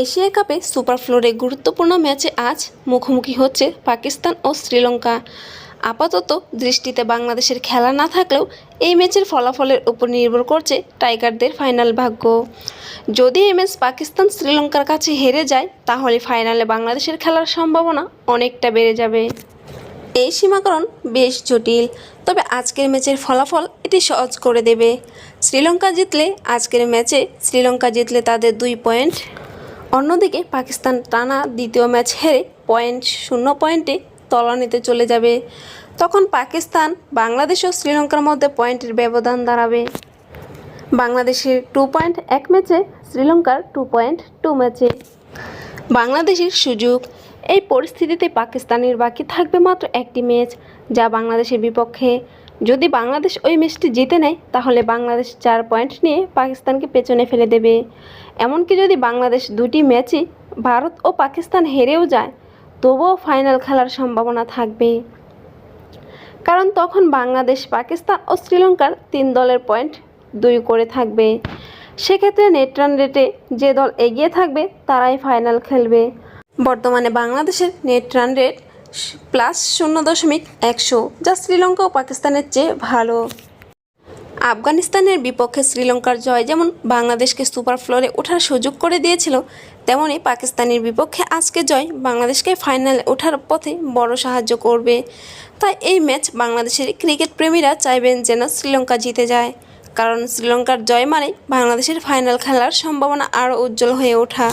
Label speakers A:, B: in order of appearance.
A: Asia কাপে super ফ্লোরে গুরুত্বপূর্ণ ম্যাচে আজ মুখোমুখি হচ্ছে পাকিস্তান ও শ্রীলঙ্কা। আপাতত দৃষ্টিতে বাংলাদেশের খেলা না থাকলেও এই ম্যাচের ফলাফলের উপর নির্ভর করছে টাইগারদের ফাইনাল ভাগ্য। যদি এই ম্যাচ পাকিস্তান শ্রীলঙ্কার কাছে হেরে যায় তাহলে ফাইনালে বাংলাদেশের খেলার সম্ভাবনা অনেকটা বেড়ে যাবে। এই সীমাকরণ বেশ জটিল, তবে আজকের ম্যাচের ফলাফল এটি সহজ করে দেবে। শ্রীলঙ্কা জিতলে শ্রীলঙ্কা জিতলে তাদের 2 পয়েন্ট, অন্যদিকে পাকিস্তান টানা দ্বিতীয় ম্যাচ হেরে শূন্য পয়েন্টে তলানিতে চলে যাবে। তখন পাকিস্তান, বাংলাদেশ ও শ্রীলঙ্কার মধ্যে পয়েন্টের ব্যবধান দাঁড়াবে। বাংলাদেশের 2 পয়েন্ট এক ম্যাচে, শ্রীলঙ্কার 2 পয়েন্ট 2 ম্যাচে। বাংলাদেশের সুযোগ, এই পরিস্থিতিতে পাকিস্তানের বাকি থাকবে মাত্র একটি ম্যাচ, যা বাংলাদেশের বিপক্ষে। যদি বাংলাদেশ ওই ম্যাচটি জিতে নেয় তাহলে বাংলাদেশ 4 পয়েন্ট নিয়ে পাকিস্তানকে পেছনে ফেলে দেবে। এমনকি যদি বাংলাদেশ 2টি ম্যাচই ভারত ও পাকিস্তান হেরেও যায় তবুও ফাইনাল খেলার সম্ভাবনা থাকবে, কারণ তখন বাংলাদেশ, পাকিস্তান ও শ্রীলঙ্কার 3 দলের পয়েন্ট 2 করে থাকবে। সেক্ষেত্রে নেট রান রেটে যে দল এগিয়ে থাকবে তারাই ফাইনাল খেলবে। বর্তমানে বাংলাদেশের নেট রান রেট +0.100, যা শ্রীলঙ্কা ও পাকিস্তানের চেয়ে ভালো। আফগানিস্তানের বিপক্ষে শ্রীলঙ্কার জয় যেমন বাংলাদেশকে সুপার ফ্লোরে ওঠার সুযোগ করে দিয়েছিল, তেমনই পাকিস্তানের বিপক্ষে আজকে জয় বাংলাদেশকে ফাইনালে ওঠার পথে বড় সাহায্য করবে। তাই এই ম্যাচ বাংলাদেশের ক্রিকেট প্রেমীরা চাইবেন যেন শ্রীলঙ্কা জিতে যায়, কারণ শ্রীলঙ্কার জয় মানে বাংলাদেশের ফাইনাল খেলার সম্ভাবনা আরও উজ্জ্বল হয়ে ওঠা।